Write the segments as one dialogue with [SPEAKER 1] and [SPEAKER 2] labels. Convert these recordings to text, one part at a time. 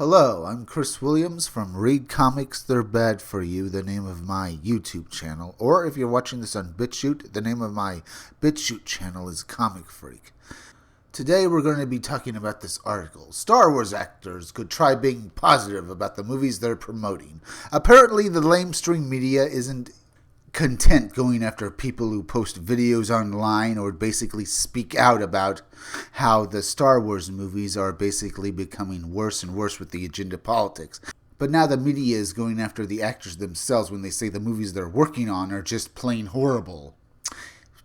[SPEAKER 1] Hello, I'm Chris Williams from Read Comics They're Bad For You, the name of my YouTube channel. Or if you're watching this on BitChute, the name of my BitChute channel is Comic Freak. Today we're going to be talking about this article. Star Wars actors could try being positive about the movies they're promoting. Apparently the lamestream media isn't content going after people who post videos online or basically speak out about how the Star Wars movies are basically becoming worse and worse with the agenda politics. But now the media is going after the actors themselves when they say the movies they're working on are just plain horrible.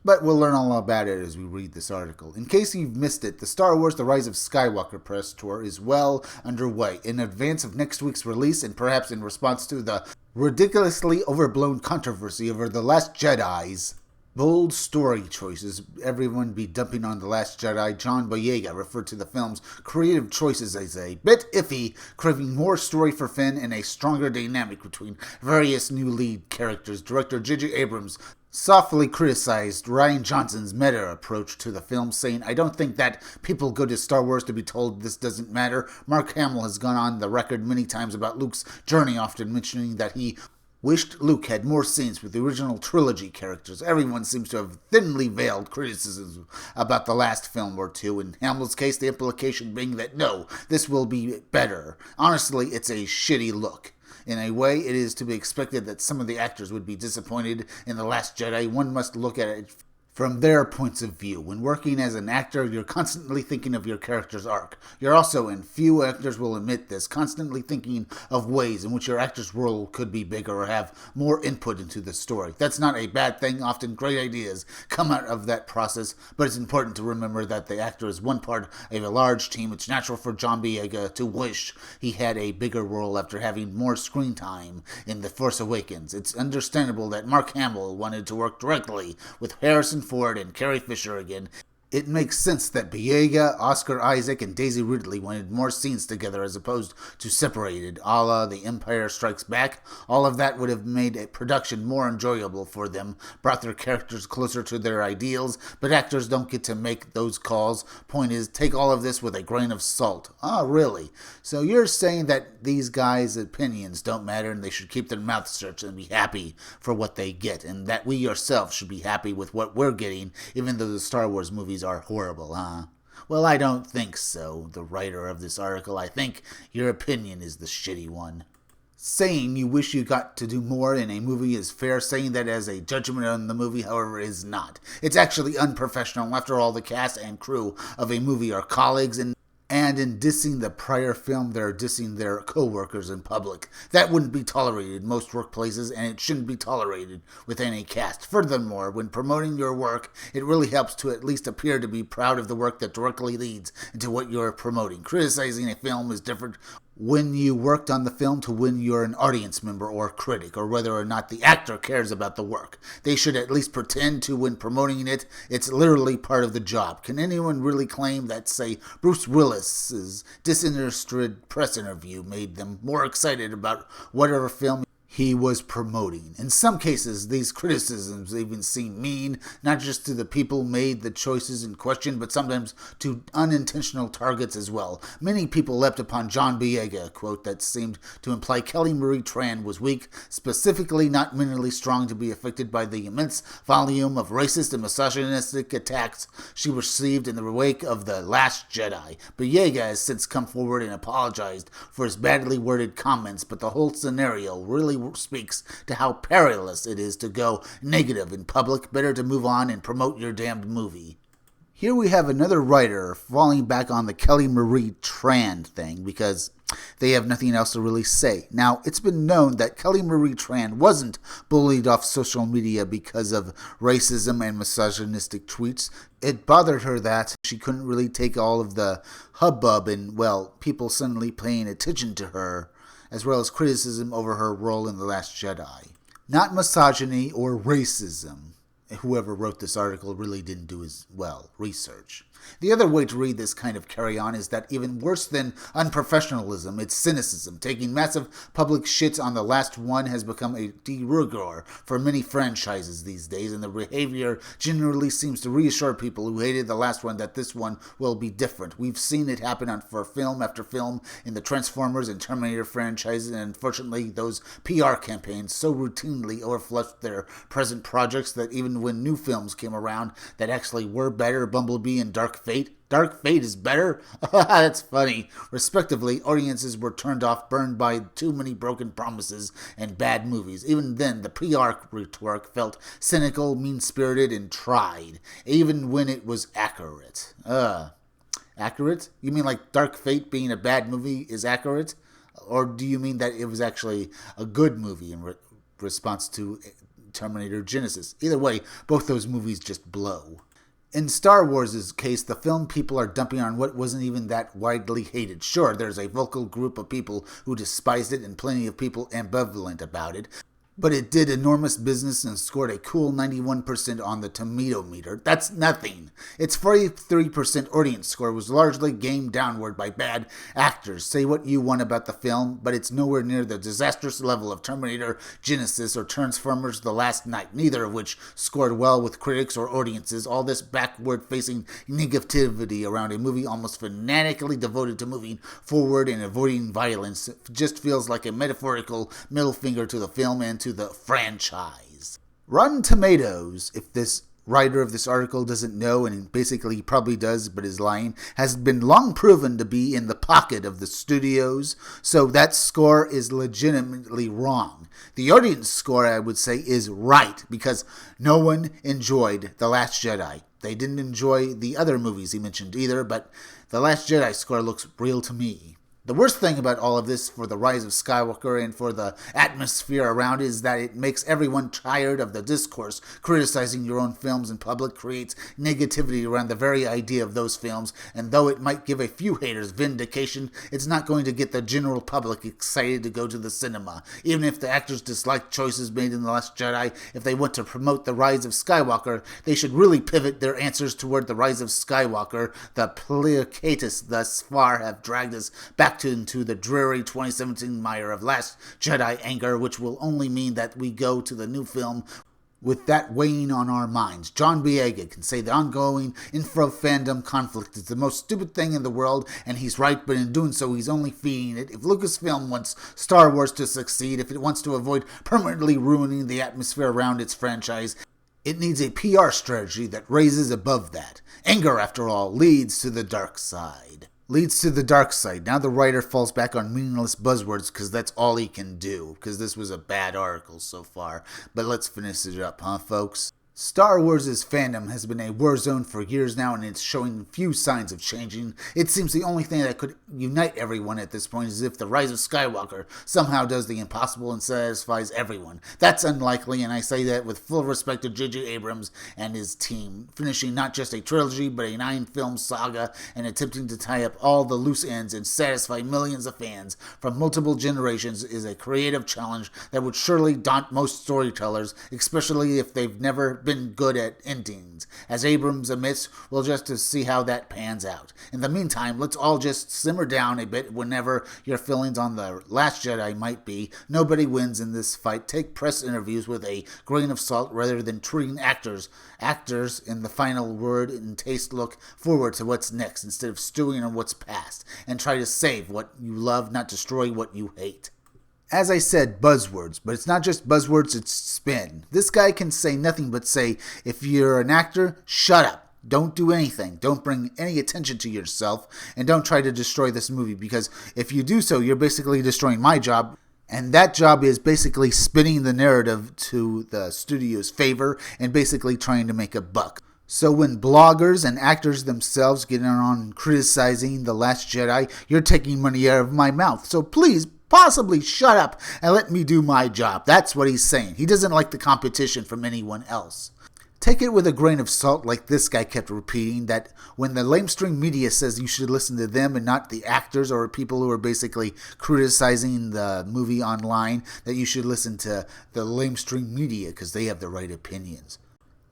[SPEAKER 1] But we'll learn all about it as we read this article. In case you've missed it, the Star Wars The Rise of Skywalker press tour is well underway. In advance of next week's release, and perhaps in response to the ridiculously overblown controversy over The Last Jedi's bold story choices everyone be dumping on The Last Jedi, John Boyega referred to the film's creative choices as a bit iffy, craving more story for Finn and a stronger dynamic between various new lead characters. Director J.J. Abrams softly criticized Rian Johnson's meta approach to the film, saying, "I don't think that people go to Star Wars to be told this doesn't matter." Mark Hamill has gone on the record many times about Luke's journey, often mentioning that he wished Luke had more scenes with the original trilogy characters. Everyone seems to have thinly veiled criticisms about the last film or two. In Hamill's case, the implication being that no, this will be better. Honestly, it's a shitty look. In a way, it is to be expected that some of the actors would be disappointed in The Last Jedi. One must look at it from their points of view. When working as an actor, you're constantly thinking of your character's arc. You're also, and few actors will admit this, constantly thinking of ways in which your actor's role could be bigger or have more input into the story. That's not a bad thing. Often great ideas come out of that process, but it's important to remember that the actor is one part of a large team. It's natural for John Boyega to wish he had a bigger role after having more screen time in The Force Awakens. It's understandable that Mark Hamill wanted to work directly with Harrison Ford and Carrie Fisher again. It makes sense that Boyega, Oscar Isaac, and Daisy Ridley wanted more scenes together as opposed to separated, a la The Empire Strikes Back. All of that would have made a production more enjoyable for them, brought their characters closer to their ideals, but actors don't get to make those calls. Point is, take all of this with a grain of salt. Ah, really? So you're saying that these guys' opinions don't matter and they should keep their mouths shut and be happy for what they get, and that we ourselves should be happy with what we're getting, even though the Star Wars movies are horrible, huh? Well, I don't think so, the writer of this article. I think your opinion is the shitty one. Saying you wish you got to do more in a movie is fair. Saying that as a judgment on the movie, however, is not. It's actually unprofessional. After all, the cast and crew of a movie are colleagues, and in dissing the prior film, they're dissing their co-workers in public. That wouldn't be tolerated in most workplaces, and it shouldn't be tolerated with any cast. Furthermore, when promoting your work, it really helps to at least appear to be proud of the work that directly leads into what you're promoting. Criticizing a film is different when you worked on the film to when you're an audience member or critic, or whether or not the actor cares about the work. They should at least pretend to when promoting it. It's literally part of the job. Can anyone really claim that, say, Bruce Willis's disinterested press interview made them more excited about whatever film he was promoting? In some cases, these criticisms even seem mean, not just to the people who made the choices in question, but sometimes to unintentional targets as well. Many people leapt upon John Boyega, a quote that seemed to imply Kelly Marie Tran was weak, specifically not mentally strong to be affected by the immense volume of racist and misogynistic attacks she received in the wake of The Last Jedi. Boyega has since come forward and apologized for his badly worded comments, but the whole scenario really speaks to how perilous it is to go negative in public. Better to move on and promote your damned movie. Here we have another writer falling back on the Kelly Marie Tran thing because they have nothing else to really say. Now, it's been known that Kelly Marie Tran wasn't bullied off social media because of racism and misogynistic tweets. It bothered her that she couldn't really take all of the hubbub and, well, people suddenly paying attention to her, as well as criticism over her role in The Last Jedi. Not misogyny or racism. Whoever wrote this article really didn't do as well research. The other way to read this kind of carry-on is that even worse than unprofessionalism, it's cynicism. Taking massive public shits on the last one has become a de rigueur for many franchises these days, and the behavior generally seems to reassure people who hated the last one that this one will be different. We've seen it happen for film after film in the Transformers and Terminator franchises, and unfortunately those PR campaigns so routinely overflushed their present projects that even when new films came around that actually were better, Bumblebee and Dark Fate is better? That's funny. Respectively, audiences were turned off, burned by too many broken promises and bad movies. Even then, the PR rhetoric felt cynical, mean-spirited, and tried, even when it was accurate. Accurate? You mean like Dark Fate being a bad movie is accurate? Or do you mean that it was actually a good movie in response to Terminator Genesis? Either way, both those movies just blow. In Star Wars' case, the film people are dumping on what wasn't even that widely hated. Sure, there's a vocal group of people who despised it and plenty of people ambivalent about it, but it did enormous business and scored a cool 91% on the tomato meter. That's nothing. Its 43% audience score was largely gamed downward by bad actors. Say what you want about the film, but it's nowhere near the disastrous level of Terminator Genesis or Transformers The Last Night, neither of which scored well with critics or audiences. All this backward-facing negativity around a movie almost fanatically devoted to moving forward and avoiding violence just feels like a metaphorical middle finger to the film and to the franchise. Rotten Tomatoes, if this writer of this article doesn't know, and basically probably does but is lying, has been long proven to be in the pocket of the studios, so that score is legitimately wrong. The audience score, I would say, is right, because no one enjoyed The Last Jedi. They didn't enjoy the other movies he mentioned either, but The Last Jedi score looks real to me. The worst thing about all of this for the rise of Skywalker and for the atmosphere around is that it makes everyone tired of the discourse. Criticizing your own films in public creates negativity around the very idea of those films, and though it might give a few haters vindication, it's not going to get the general public excited to go to the cinema. Even if the actors dislike choices made in The Last Jedi, if they want to promote the rise of Skywalker, they should really pivot their answers toward the rise of Skywalker. The placatists thus far have dragged us back into the dreary 2017 mire of Last Jedi anger, which will only mean that we go to the new film with that weighing on our minds. John Boyega can say the ongoing info-fandom conflict is the most stupid thing in the world, and he's right, but in doing so, he's only feeding it. If Lucasfilm wants Star Wars to succeed, if it wants to avoid permanently ruining the atmosphere around its franchise, it needs a PR strategy that raises above that. Anger, after all, leads to the dark side. Now the writer falls back on meaningless buzzwords because that's all he can do, because this was a bad article so far. But let's finish it up, huh, folks? Star Wars' fandom has been a war zone for years now, and it's showing few signs of changing. It seems the only thing that could unite everyone at this point is if the rise of Skywalker somehow does the impossible and satisfies everyone. That's unlikely, and I say that with full respect to J.J. Abrams and his team, finishing not just a trilogy, but a 9-film saga, and attempting to tie up all the loose ends and satisfy millions of fans from multiple generations is a creative challenge that would surely daunt most storytellers, especially if they've never been good at endings. As Abrams admits, we'll just to see how that pans out. In the meantime, let's all just simmer down a bit whenever your feelings on The Last Jedi might be. Nobody wins in this fight. Take press interviews with a grain of salt rather than treating actors in the final word and taste. Look forward to what's next instead of stewing on what's past, and try to save what you love, not destroy what you hate. As I said, buzzwords, but it's not just buzzwords, it's spin. This guy can say nothing but say, if you're an actor, shut up. Don't do anything. Don't bring any attention to yourself, and don't try to destroy this movie, because if you do so, you're basically destroying my job, and that job is basically spinning the narrative to the studio's favor and basically trying to make a buck. So when bloggers and actors themselves get on criticizing The Last Jedi, you're taking money out of my mouth. So please, possibly shut up and let me do my job. That's what he's saying. He doesn't like the competition from anyone else. Take it with a grain of salt, like this guy kept repeating, that when the lamestream media says you should listen to them and not the actors or people who are basically criticizing the movie online, that you should listen to the lamestream media because they have the right opinions.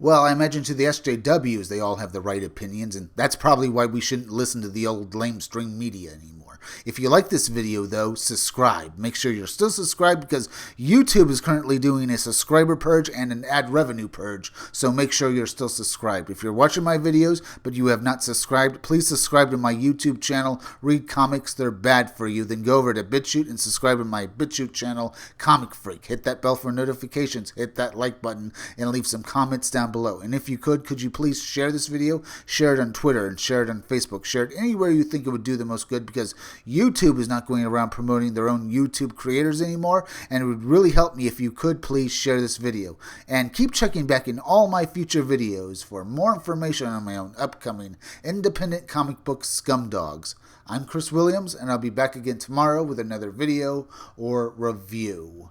[SPEAKER 1] Well, I imagine to the SJWs, they all have the right opinions, and that's probably why we shouldn't listen to the old lamestream media anymore. If you like this video, though, subscribe. Make sure you're still subscribed because YouTube is currently doing a subscriber purge and an ad revenue purge, so make sure you're still subscribed. If you're watching my videos but you have not subscribed, please subscribe to my YouTube channel, Read Comics, They're Bad For You. Then go over to BitChute and subscribe to my BitChute channel, Comic Freak. Hit that bell for notifications, hit that like button, and leave some comments down below. And if you could you please share this video, share it on Twitter, and share it on Facebook, share it anywhere you think it would do the most good, because YouTube is not going around promoting their own YouTube creators anymore, and it would really help me if you could please share this video. And keep checking back in all my future videos for more information on my own upcoming independent comic book scumdogs. I'm Chris Williams, and I'll be back again tomorrow with another video or review.